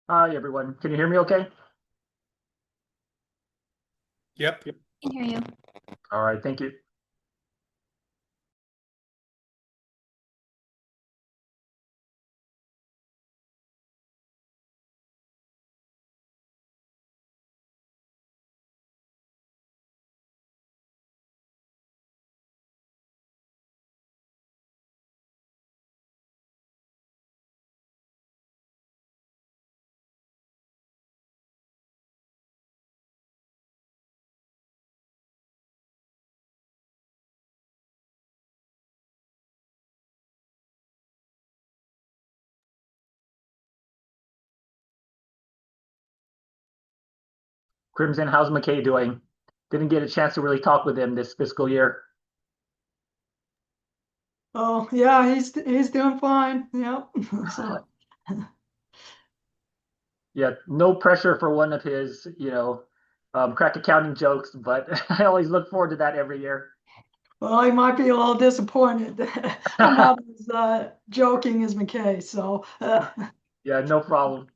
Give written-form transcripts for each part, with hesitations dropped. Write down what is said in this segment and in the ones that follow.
Hi, everyone. Can you hear me okay? Yep. Can hear you. All right, thank you. Crimson, how's McKay doing? Didn't get a chance to really talk with him this fiscal year. Oh yeah, he's doing fine. Yep. So Yeah, no pressure for one of his, crack accounting jokes, but I always look forward to that every year. well, he might be a little disappointed. I'm not as joking as McKay. So Yeah, no problem.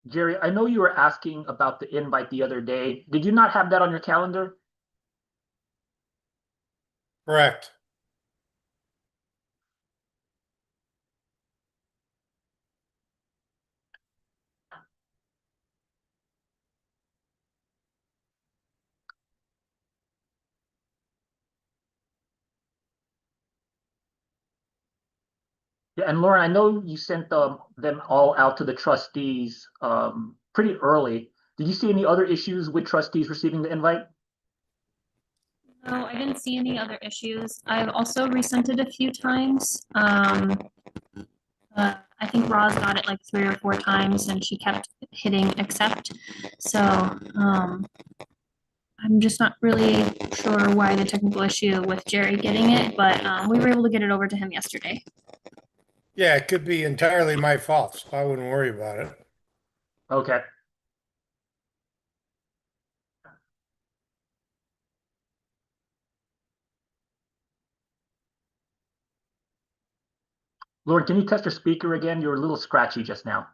Jerry, I know you were asking about the invite the other day. Did you not have that on your calendar? Correct. Yeah, and Lauren, I know you sent them all out to the trustees pretty early. Did you see any other issues with trustees receiving the invite? No, I didn't see any other issues. I've also resent it a few times. I think Roz got it like 3 or 4 times and she kept hitting accept. So I'm just not really sure why the technical issue with Jerry getting it, but we were able to get it over to him yesterday. Yeah, it could be entirely my fault, so I wouldn't worry about it. Okay. Lauren, can you test your speaker again? You were a little scratchy just now.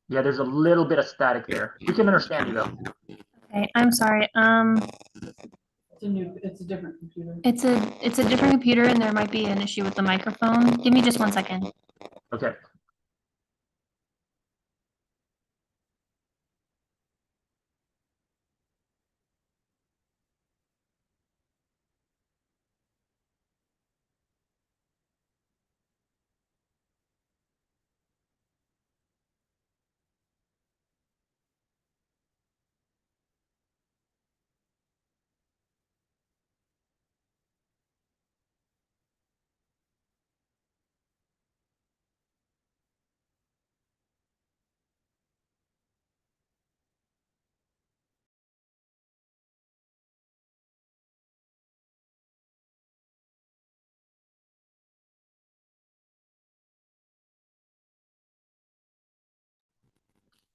Yeah, there's a little bit of static there. We can understand you though. Okay, I'm sorry. it's a different computer. It's a different computer and there might be an issue with the microphone. Give me just 1 second. Okay.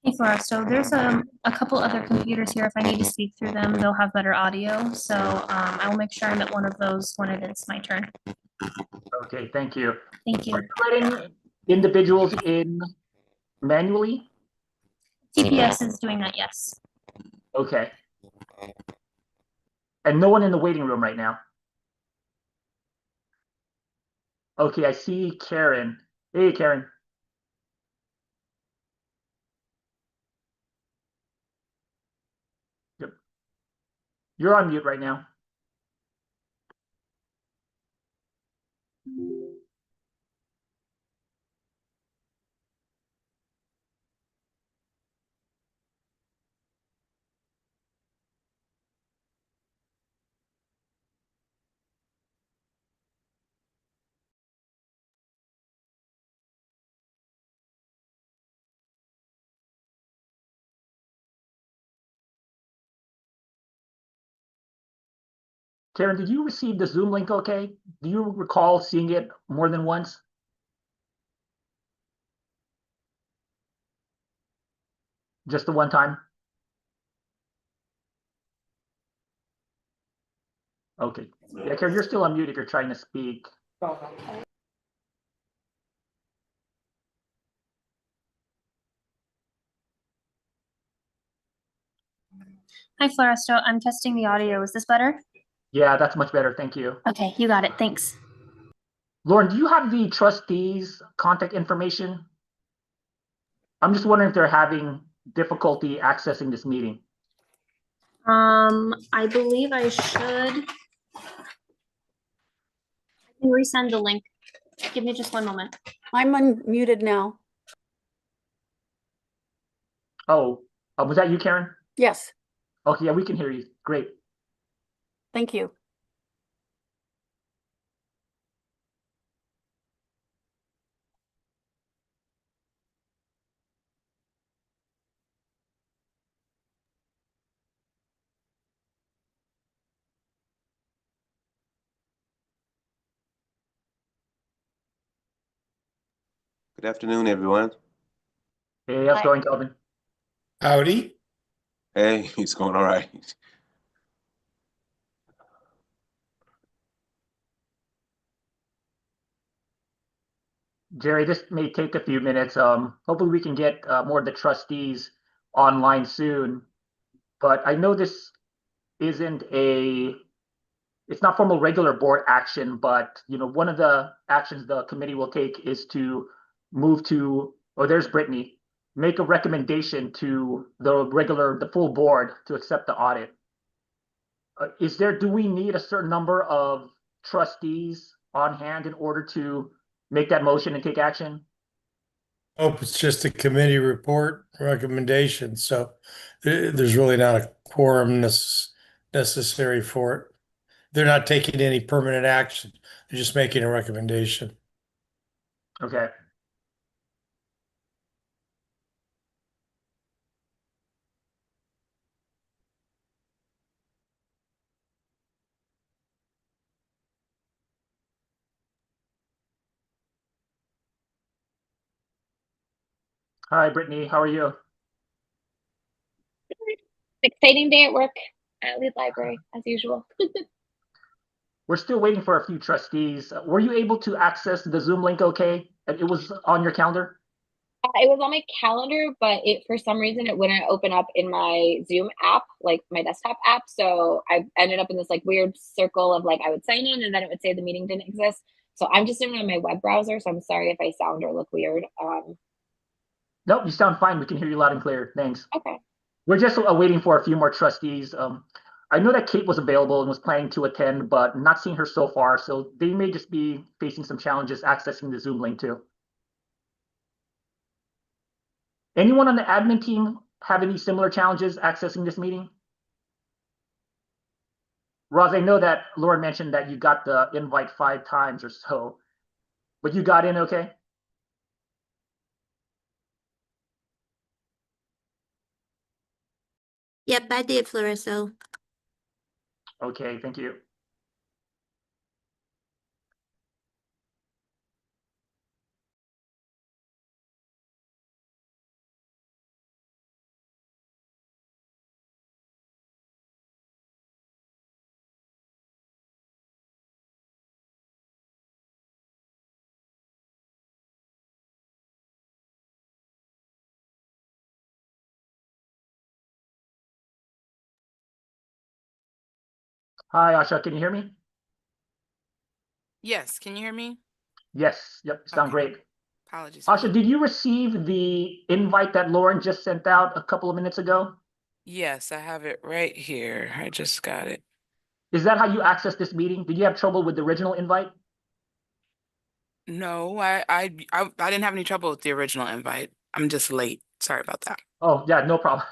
Hey, Flora. So there's a couple other computers here. If I need to speak through them, they'll have better audio. So I will make sure I'm at one of those when it is my turn. Okay, thank you. Thank you. Are you letting individuals in manually? CPS is doing that, yes. Okay. And no one in the waiting room right now? Okay, I see Karen. Hey, Karen. Yep. You're on mute right now. Karen, did you receive the Zoom link okay? Do you recall seeing it more than once? Just the one time? Okay. Yeah, Karen, you're still on mute if you're trying to speak. Hi, Floresto. I'm testing the audio. Is this better? Yeah, that's much better. Thank you. Okay, you got it. Thanks. Lauren, do you have the trustees' contact information? I'm just wondering if they're having difficulty accessing this meeting. I believe I should. I can resend the link. Give me just one moment. I'm unmuted now. Oh, was that you, Karen? Yes, Okay, yeah, we can hear you. Great. thank you. Good afternoon, everyone. Hey, how's it Hi. going, Kelvin? Howdy. Hey, it's going all right. Jerry, this may take a few minutes. Hopefully we can get more of the trustees online soon. But I know this isn't it's not formal regular board action, but one of the actions the committee will take is to move to, oh, there's Brittany, make a recommendation to the full board to accept the audit. Do we need a certain number of trustees on hand in order to make that motion and take action? Hope it's just a committee report recommendation, so there's really not a quorum necessary for it. They're not taking any permanent action. They're just making a recommendation. Okay. Hi, Brittany. How are you? Exciting day at work at Lead Library, as usual. We're still waiting for a few trustees. Were you able to access the Zoom link okay? It was on your calendar? It was on my calendar, but for some reason it wouldn't open up in my Zoom app, like my desktop app. So I ended up in this like weird circle of like I would sign in and then it would say the meeting didn't exist. So I'm just doing it on my web browser. So I'm sorry if I sound or look weird. Nope, you sound fine. We can hear you loud and clear. Thanks. Okay. We're just waiting for a few more trustees. I know that Kate was available and was planning to attend, but not seeing her so far. So they may just be facing some challenges accessing the Zoom link too. Anyone on the admin team have any similar challenges accessing this meeting? Roz, I know that Lauren mentioned that you got the invite 5 times or so, but you got in okay? Yep, I did, Floriso. Okay, thank you. Hi, Asha, can you hear me? Yes, can you hear me? Yes, yep, sound Okay. great. Apologies for Asha, that. did you receive the invite that Lauren just sent out a couple of minutes ago? Yes, I have it right here. I just got it. Is that how you access this meeting? Did you have trouble with the original invite? No, I didn't have any trouble with the original invite. I'm just late. Sorry about that. Oh, yeah, no problem.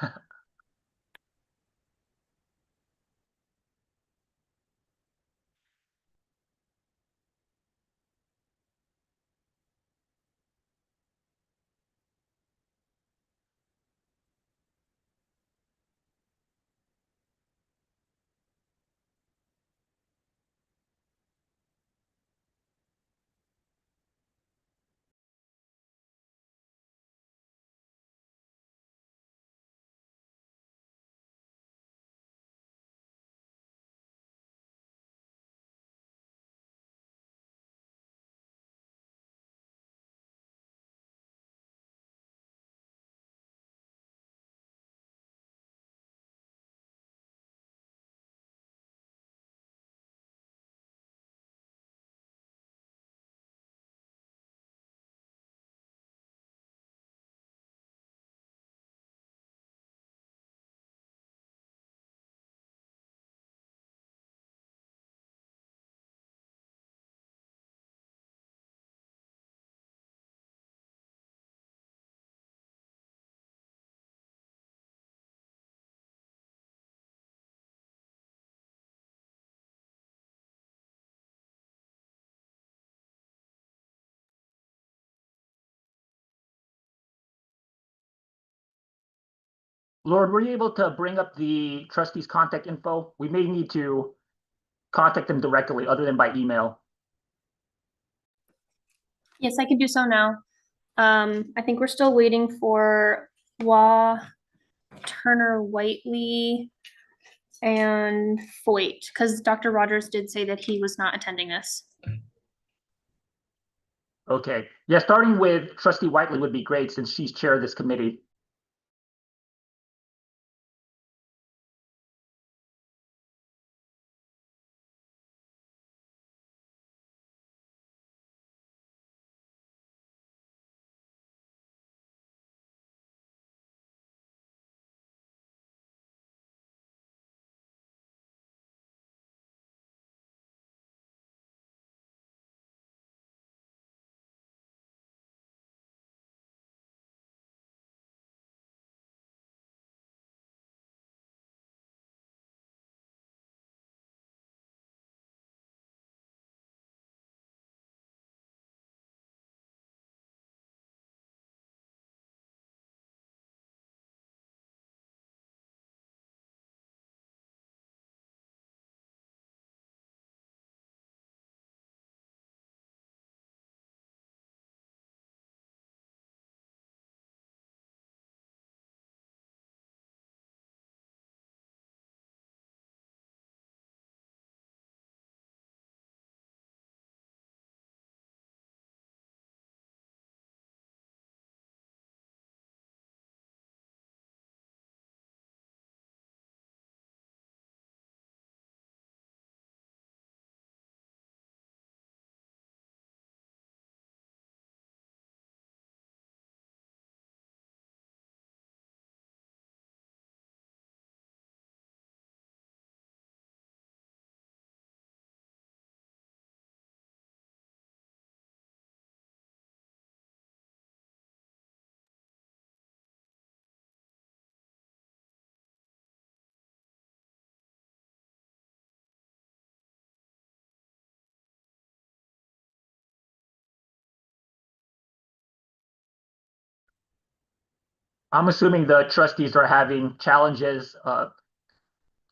Lord, were you able to bring up the trustees' contact info? We may need to contact them directly other than by email. Yes, I can do so now. I think we're still waiting for Law, Turner, Whiteley, and Foyt, because Dr. Rogers did say that he was not attending this. Okay. Yeah, starting with trustee Whiteley would be great since she's chair of this committee. I'm assuming the trustees are having challenges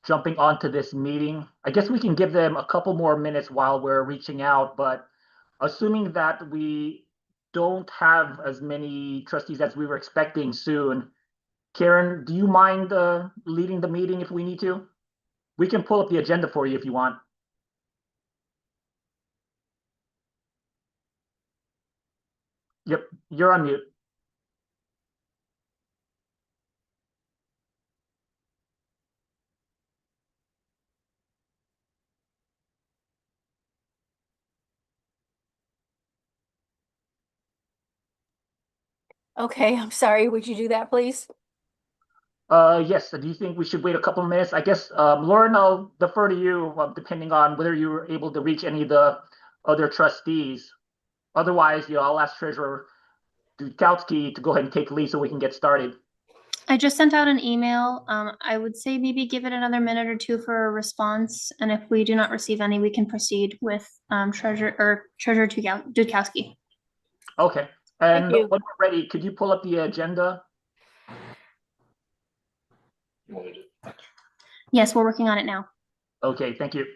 jumping onto this meeting. I guess we can give them a couple more minutes while we're reaching out, but assuming that we don't have as many trustees as we were expecting soon, Karen, do you mind leading the meeting if we need to? We can pull up the agenda for you if you want. Yep, you're on mute. Okay, I'm sorry. Would you do that, please? Yes, do you think we should wait a couple of minutes? I guess, Lauren, I'll defer to you, depending on whether you were able to reach any of the other trustees. Otherwise, I'll ask Treasurer Dudkowski to go ahead and take lead so we can get started. I just sent out an email. I would say maybe give it another minute or two for a response, and if we do not receive any, we can proceed with Treasurer Dudkowski. Okay, and you. when we're ready, could you pull up the agenda? Yes, we're working on it now. Okay, thank you.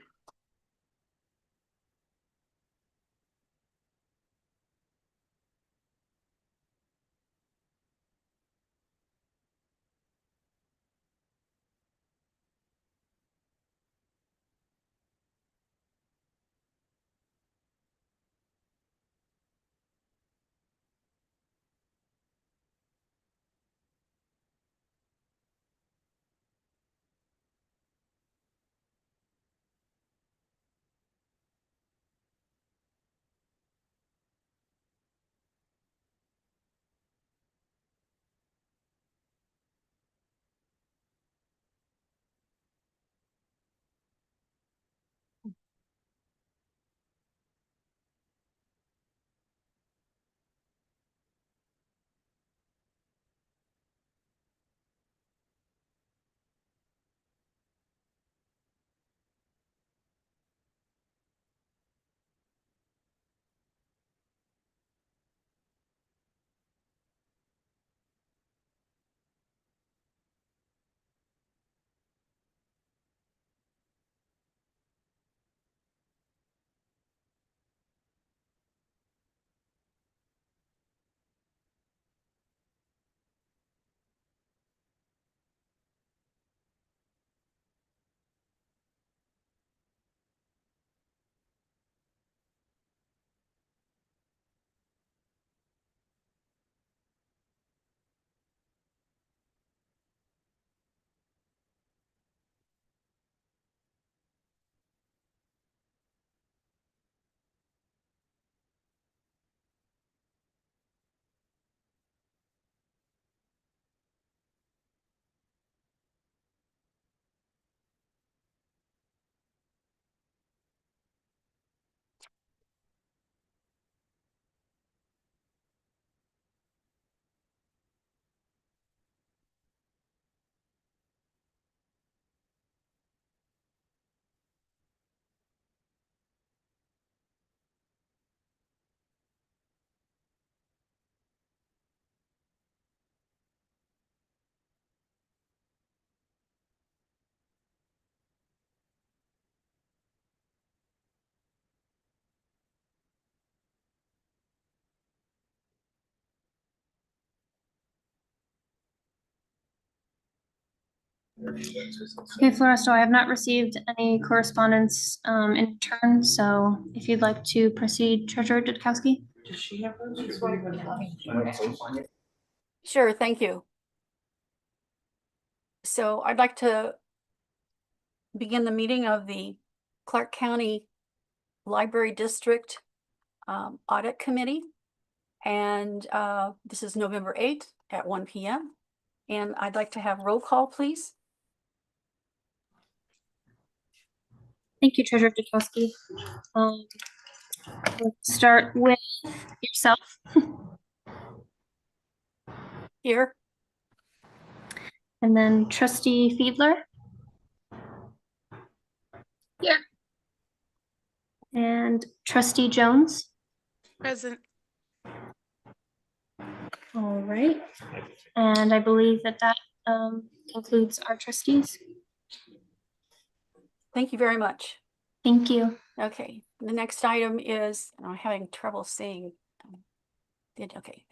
Okay, Floresto, I have not received any correspondence in turn, so if you'd like to proceed, Treasurer Dudkowski. Sure, thank you. So I'd like to begin the meeting of the Clark County Library District Audit Committee. And this is November 8th at 1 p.m. And I'd like to have roll call, please. Thank you, Treasurer Dudkowski. Let's start with yourself. Here. And then Trustee Fiedler. Here. And Trustee Jones. Present. All right. And I believe that concludes our trustees. Thank you very much. Thank you. Okay, the next item is, and I'm having trouble seeing. Okay.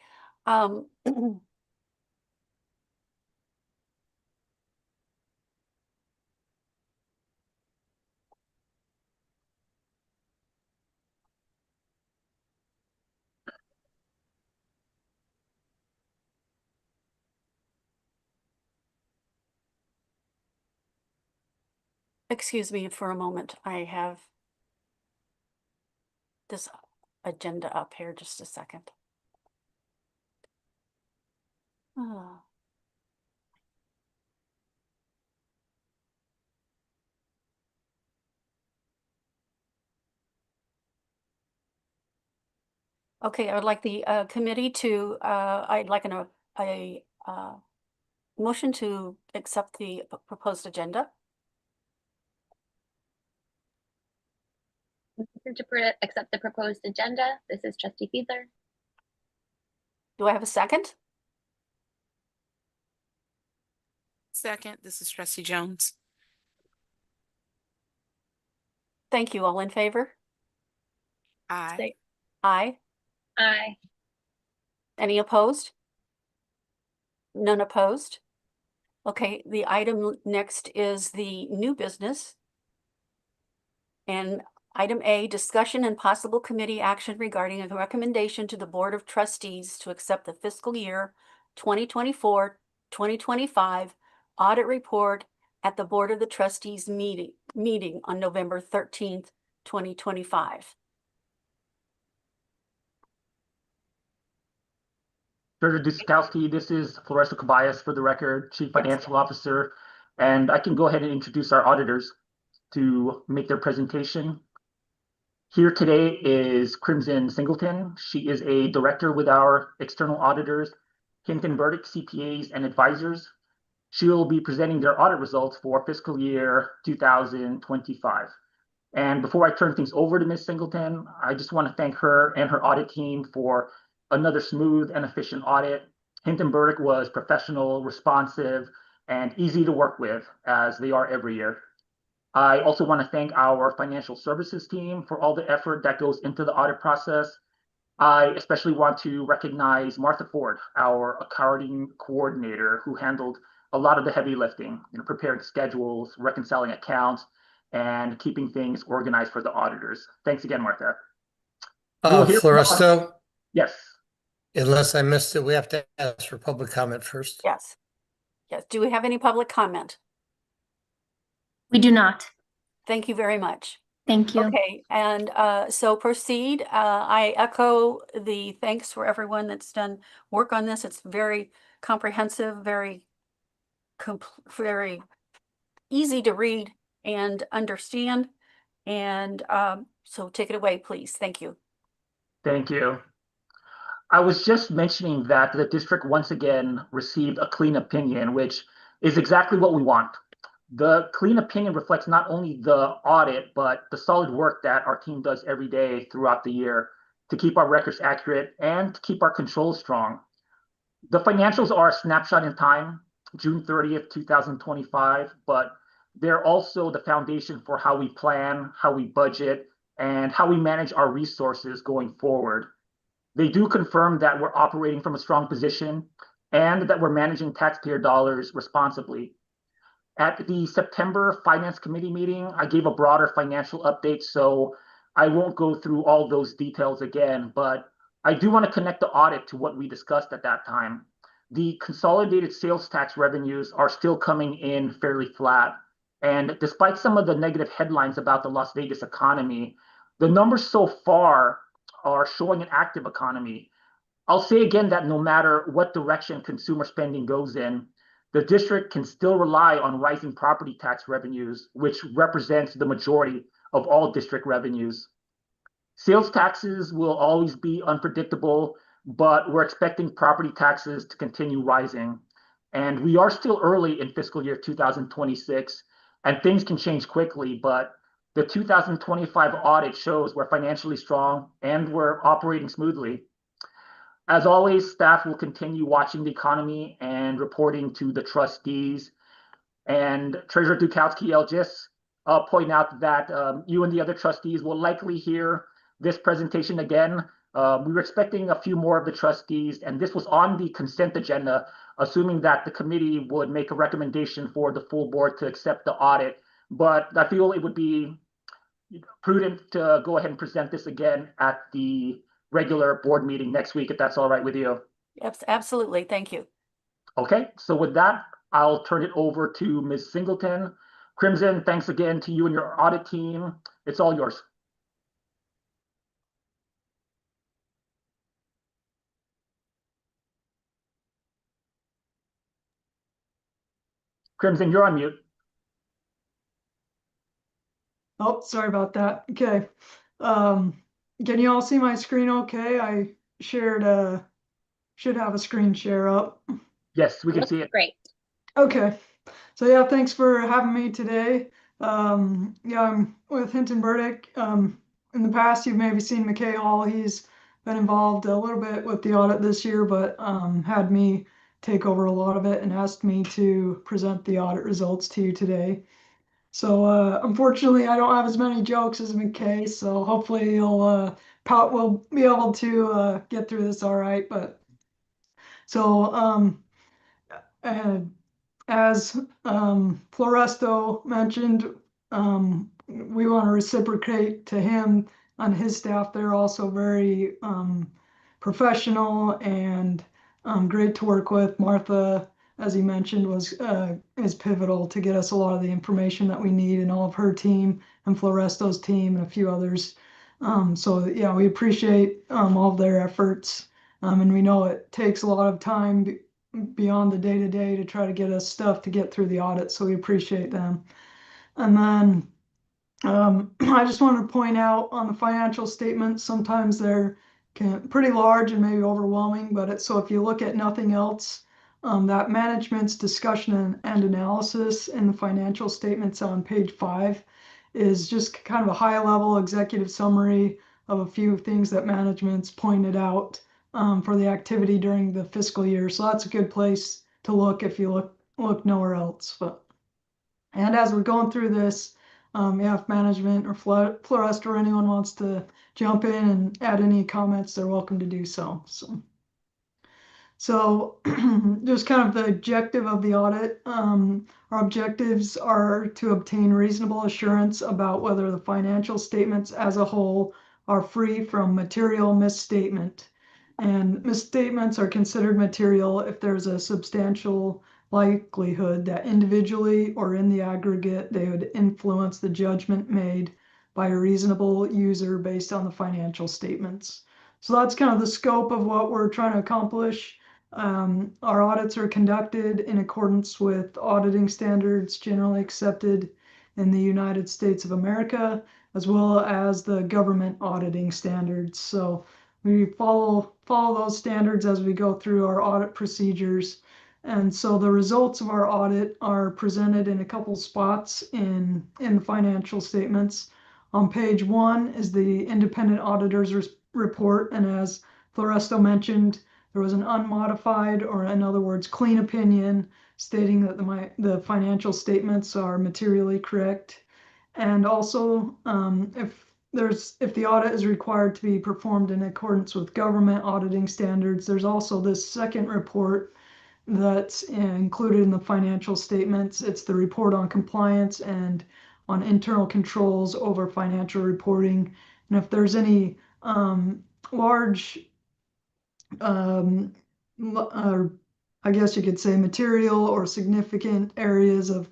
Excuse me for a moment. I have this agenda up here, just a second. Oh. Okay, I would like the committee to, I'd like a motion to accept the proposed agenda. Accept the proposed agenda. This is Trustee Fiedler. Do I have a second? Second, this is Trustee Jones. Thank you. All in favor? Aye. Aye. Aye. Any opposed? None opposed? Okay, the item next is the new business. And item A, discussion and possible committee action regarding a recommendation to the Board of Trustees to accept the fiscal year 2024-2025 audit report at the Board of the Trustees meeting on November 13th, 2025. Treasurer Dusakowski, this is Floresto Cabayas for the record, Chief Financial Officer, and I can go ahead and introduce our auditors to make their presentation. Here today is Crimson Singleton. She is a director with our external auditors, Hinton Burdick CPAs and Advisors. She will be presenting their audit results for fiscal year 2025. And before I turn things over to Ms. Singleton, I just want to thank her and her audit team for another smooth and efficient audit. Hinton Burdick was professional, responsive, and easy to work with, as they are every year. I also want to thank our financial services team for all the effort that goes into the audit process. I especially want to recognize Martha Ford, our accounting coordinator, who handled a lot of the heavy lifting, preparing schedules, reconciling accounts, and keeping things organized for the auditors. Thanks again, Martha. Floresto, Yes. unless I missed it, we have to ask for public comment first. Yes. Yes. Do we have any public comment? We do not. Thank you very much. Thank you. Okay, and so proceed. I echo the thanks for everyone that's done work on this. It's very comprehensive, very easy to read and understand. And so take it away, please. Thank you. Thank you. I was just mentioning that the district once again received a clean opinion, which is exactly what we want. The clean opinion reflects not only the audit, but the solid work that our team does every day throughout the year to keep our records accurate and to keep our controls strong. The financials are a snapshot in time, June 30th, 2025, but they're also the foundation for how we plan, how we budget, and how we manage our resources going forward. They do confirm that we're operating from a strong position and that we're managing taxpayer dollars responsibly. At the September Finance Committee meeting, I gave a broader financial update, so I won't go through all those details again, but I do want to connect the audit to what we discussed at that time. The consolidated sales tax revenues are still coming in fairly flat. And despite some of the negative headlines about the Las Vegas economy, the numbers so far are showing an active economy. I'll say again that no matter what direction consumer spending goes in, the district can still rely on rising property tax revenues, which represents the majority of all district revenues. Sales taxes will always be unpredictable, but we're expecting property taxes to continue rising. And we are still early in fiscal year 2026, and things can change quickly, but the 2025 audit shows we're financially strong and we're operating smoothly. As always, staff will continue watching the economy and reporting to the trustees. And Treasurer Dukowski, I'll just point out that you and the other trustees will likely hear this presentation again. We were expecting a few more of the trustees, and this was on the consent agenda, assuming that the committee would make a recommendation for the full board to accept the audit. But I feel it would be prudent to go ahead and present this again at the regular board meeting next week, if that's all right with you. Yes, absolutely. Thank you. Okay, so with that, I'll turn it over to Ms. Singleton. Crimson, thanks again to you and your audit team. It's all yours. Crimson, you're on mute. Oh, sorry about that. Okay. Can you all see my screen okay? I shared, should have a screen share up. Yes, we can Looks see it. great. Okay. So yeah, thanks for having me today. Yeah, I'm with Hinton Burdick. In the past, you've maybe seen McKay Hall. He's been involved a little bit with the audit this year, but had me take over a lot of it and asked me to present the audit results to you today. So unfortunately, I don't have as many jokes as McKay, so hopefully we'll be able to get through this all right. But so uh, as Floresto mentioned, we want to reciprocate to him on his staff. They're also very professional and great to work with. Martha, as he mentioned, is pivotal to get us a lot of the information that we need, and all of her team and Floresto's team and a few others. So yeah, we appreciate all of their efforts, and we know it takes a lot of time beyond the day-to-day to try to get us stuff to get through the audit, so we appreciate them. And then I just wanted to point out on the financial statements, sometimes they're pretty large and maybe overwhelming, but so if you look at nothing else, that management's discussion and analysis in the financial statements on page 5 is just kind of a high-level executive summary of a few things that management's pointed out for the activity during the fiscal year. So that's a good place to look if you look nowhere else. And as we're going through this, yeah, if management or Florest or anyone wants to jump in and add any comments, they're welcome to do so. So just kind of the objective of the audit. Our objectives are to obtain reasonable assurance about whether the financial statements as a whole are free from material misstatement. And misstatements are considered material if there's a substantial likelihood that individually or in the aggregate they would influence the judgment made by a reasonable user based on the financial statements. So that's kind of the scope of what we're trying to accomplish. Our audits are conducted in accordance with auditing standards generally accepted in the United States of America, as well as the government auditing standards. So we follow those standards as we go through our audit procedures. And so the results of our audit are presented in a couple spots in the financial statements. On page 1 is the independent auditor's report, and as Floresto mentioned, there was an unmodified, or in other words, clean opinion stating that the financial statements are materially correct. And also, if the audit is required to be performed in accordance with government auditing standards, there's also this second report that's included in the financial statements. It's the report on compliance and on internal controls over financial reporting. And if there's any large or I guess you could say material or significant areas of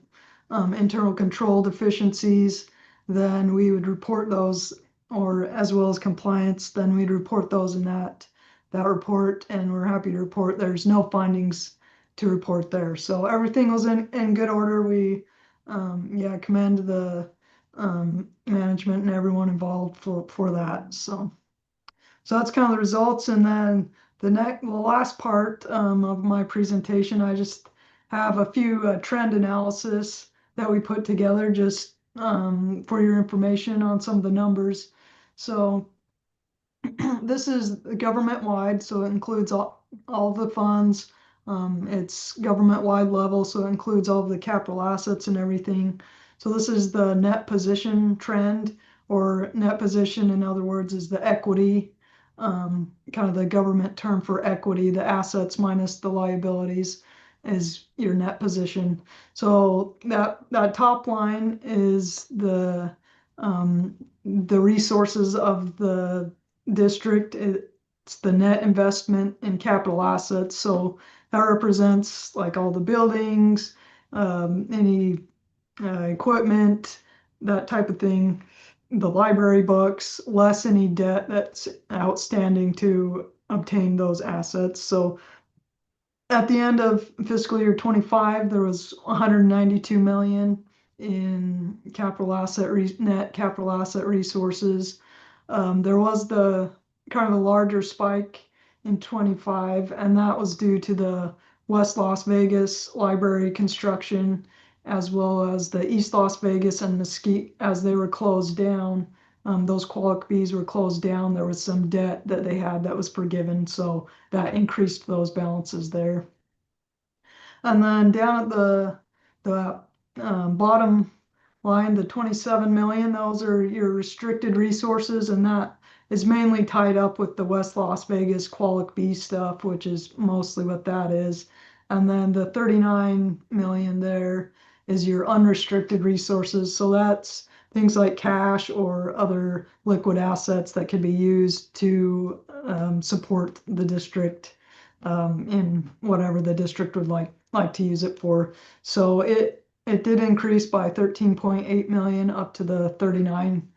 internal control deficiencies, then we would report those, or as well as compliance, then we'd report those in that report, and we're happy to report there's no findings to report there. So everything was in good order. We yeah, commend the management and everyone involved for that. So that's kind of the results. And then the last part of my presentation, I just have a few trend analysis that we put together just for your information on some of the numbers. So this is government wide, so it includes all the funds. It's government wide level, so it includes all of the capital assets and everything. So this is the net position trend, or net position, in other words, is the equity, kind of the government term for equity, the assets minus the liabilities is your net position. So that top line is the resources of the district. It's the net investment in capital assets. So that represents like all the buildings, any equipment, that type of thing, the library books, less any debt that's outstanding to obtain those assets. So At the end of fiscal year 25, there was 192 million in net capital asset resources. There was the kind of a larger spike in 25, and that was due to the West Las Vegas library construction, as well as the East Las Vegas and Mesquite, as they were closed down. Those Qualic Bs were closed down. There was some debt that they had that was forgiven, so that increased those balances there. And then down at the bottom line, the 27 million, those are your restricted resources, and that is mainly tied up with the West Las Vegas Qualic B stuff, which is mostly what that is. And then the 39 million there is your unrestricted resources. So that's things like cash or other liquid assets that could be used to support the district in whatever the district would like to use it for. So it did increase by 13.8 million up to the 39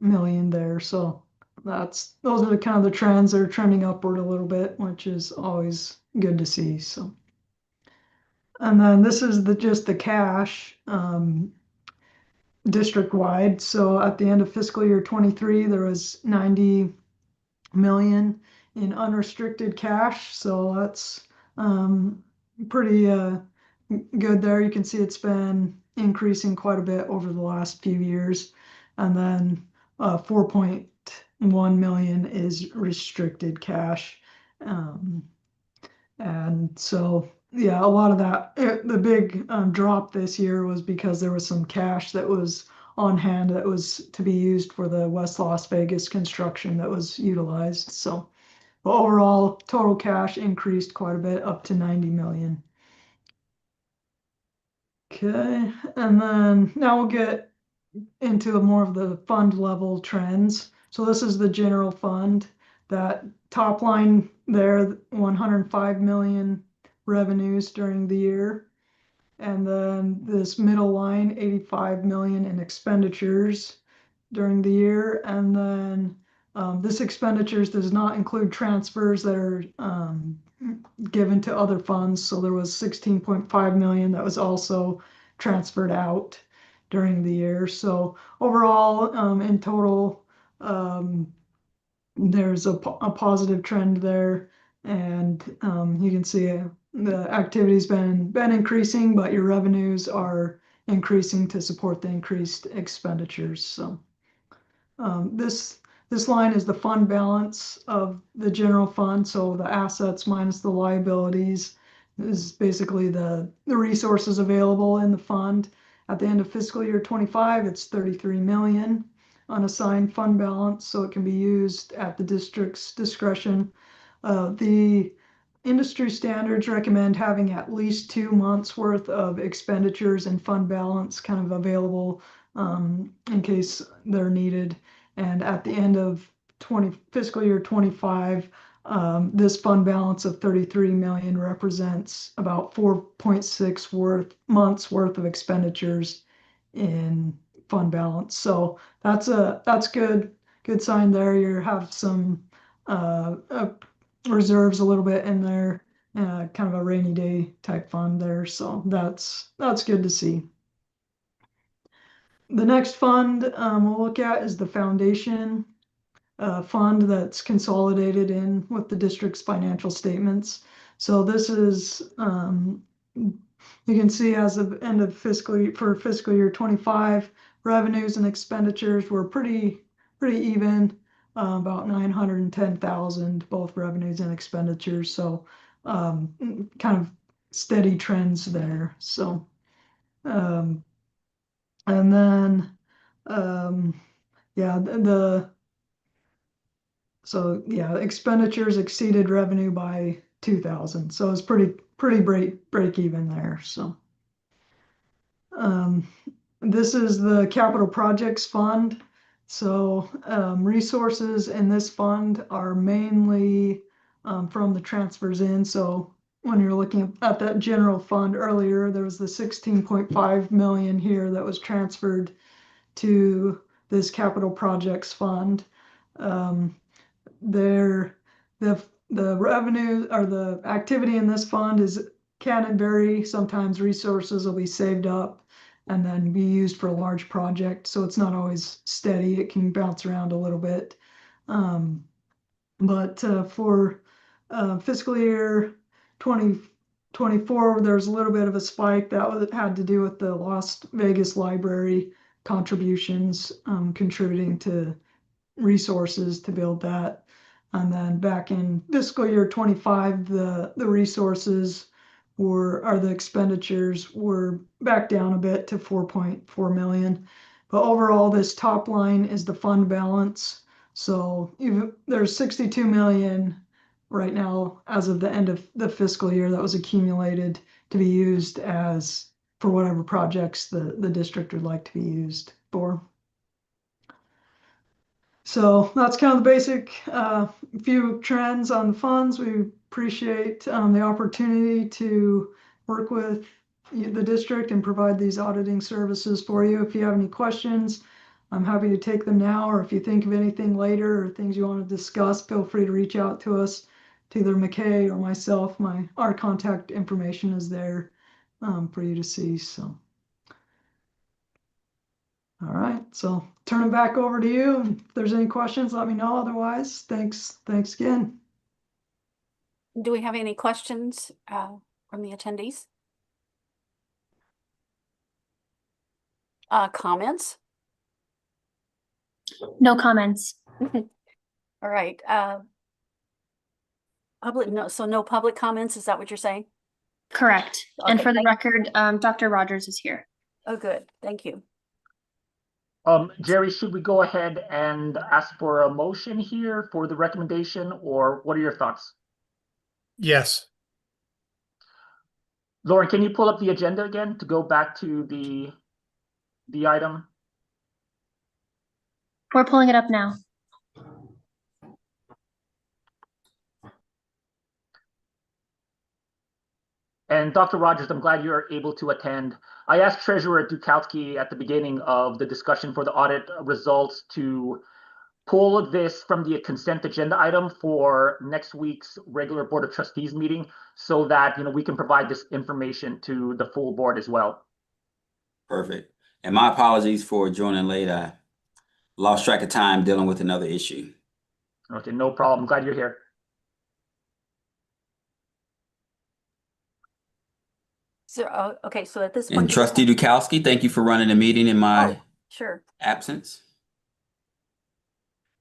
million there. So those are the kind of the trends. They're trending upward a little bit, which is always good to see. So, and then this is just the cash district wide. So at the end of fiscal year 23, there was 90 million in unrestricted cash. So that's pretty good there. You can see it's been increasing quite a bit over the last few years. And then 4.1 million is restricted cash. And so, yeah, a lot of that, the big drop this year was because there was some cash that was on hand that was to be used for the West Las Vegas construction that was utilized. So overall, total cash increased quite a bit up to 90 million. Okay, and then now we'll get into more of the fund level trends. So this is the general fund. That top line there, 105 million revenues during the year. And then this middle line, 85 million in expenditures during the year. And then this expenditures does not include transfers that are given to other funds. So there was 16.5 million that was also transferred out during the year. So overall, in total, there's a positive trend there, and you can see the activity's been increasing, but your revenues are increasing to support the increased expenditures. So this line is the fund balance of the general fund. So the assets minus the liabilities is basically the resources available in the fund. At the end of fiscal year 25, it's 33 million unassigned fund balance, so it can be used at the district's discretion. The industry standards recommend having at least 2 months worth of expenditures and fund balance kind of available in case they're needed. And at the end of fiscal year 25, this fund balance of 33 million represents about 4.6 months worth of expenditures in fund balance. So that's good sign there. You have some reserves a little bit in there, kind of a rainy day type fund there. So that's good to see. The next fund we'll look at is the foundation fund that's consolidated in with the district's financial statements. So this is you can see as of end of fiscal year 25, revenues and expenditures were pretty even, about 910,000, both revenues and expenditures. So kind of steady trends there. So and then yeah, so yeah, expenditures exceeded revenue by 2,000. So it's pretty break even there. So this is the capital projects fund. So resources in this fund are mainly from the transfers in. So when you're looking at that general fund earlier, there was the 16.5 million here that was transferred to this capital projects fund. The the revenue or the activity in this fund can vary. Sometimes resources will be saved up and then be used for a large project. So it's not always steady. It can bounce around a little bit. But for fiscal year 2024, there's a little bit of a spike that had to do with the Las Vegas Library contributions, contributing to resources to build that. And then back in fiscal year 25, the resources or the expenditures were back down a bit to 4.4 million. But overall, this top line is the fund balance. So there's 62 million right now as of the end of the fiscal year that was accumulated to be used as for whatever projects the district would like to be used for. So that's kind of the basic few trends on the funds. We appreciate the opportunity to work with the district and provide these auditing services for you. If you have any questions, I'm happy to take them now, or if you think of anything later or things you want to discuss, feel free to reach out to us, to either McKay or myself. Our contact information is there for you to see. So. All right, so turn it back over to you. If there's any questions, let me know. Otherwise, thanks again. Do we have any questions from the attendees? Comments? No comments. All right. No public comments. Is that what you're saying? Correct. And Okay, for the thank- record, Dr. Rogers is here. Oh, good. Thank you. Jerry, should we go ahead and ask for a motion here for the recommendation, or what are your thoughts? Yes. Lauren, can you pull up the agenda again to go back to the item? We're pulling it up now. And Dr. Rogers, I'm glad you're able to attend. I asked Treasurer Dukowski at the beginning of the discussion for the audit results to pull this from the consent agenda item for next week's regular Board of Trustees meeting so that we can provide this information to the full board as well. Perfect. And my apologies for joining late. I lost track of time dealing with another issue. Okay, no problem. Glad you're here. So, okay, so at this point. And Trustee Dukowski, thank you for running the meeting in my Sure. absence.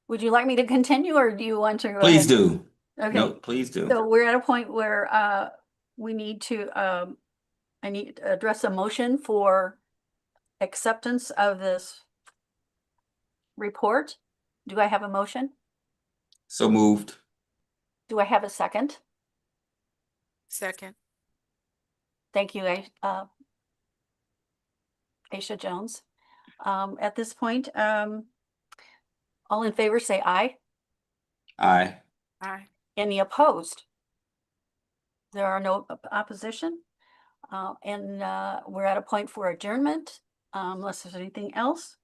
Would you like me to continue, or do you want to go Please ahead? do. Okay. No, please do. So we're at a point where we need to, I need to address a motion for acceptance of this report. Do I have a motion? So moved. Do I have a second? Second. Thank you, Aisha Jones. At this point, all in favor say aye. Aye. Aye. Any opposed? There are no opposition. And we're at a point for adjournment, unless there's anything else.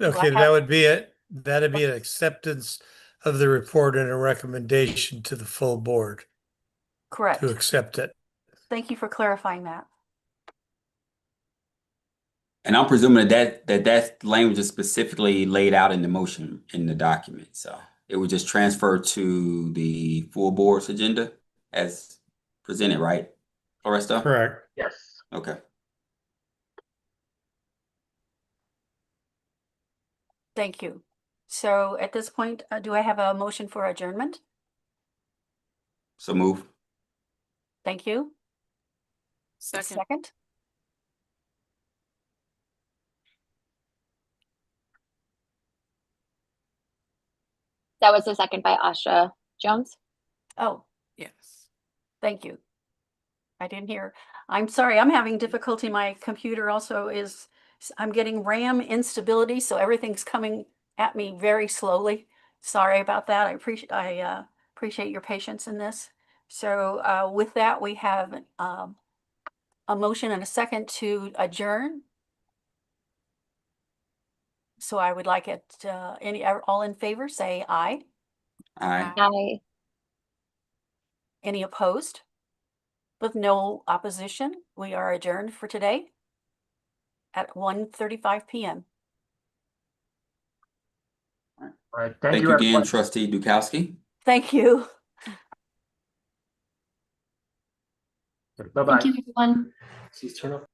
Okay, have- that would be it. That'd be an acceptance of the report and a recommendation to the full board Correct. to accept it. Thank you for clarifying that. And I'm presuming that language is specifically laid out in the motion in the document. So it would just transfer to the full board's agenda as presented, right, Floresta? Correct. Yes. Okay. Thank you. So at this point, do I have a motion for adjournment? So move. Thank you. A Second. second? That was the second by Asha Jones. Oh, Yes. thank you. I didn't hear. I'm sorry, I'm having difficulty. My computer also I'm getting RAM instability, so everything's coming at me very slowly. Sorry about that. I appreciate your patience in this. So with that, we have a motion and a second to adjourn. So I would like it, all in favor, say aye. Aye. Aye. Any opposed? With no opposition, we are adjourned for today at 1:35 p.m. All right, thank Thank you, you again, everyone. Trustee Dukowski. Thank you. Bye-bye. Thank you, everyone. Please turn off.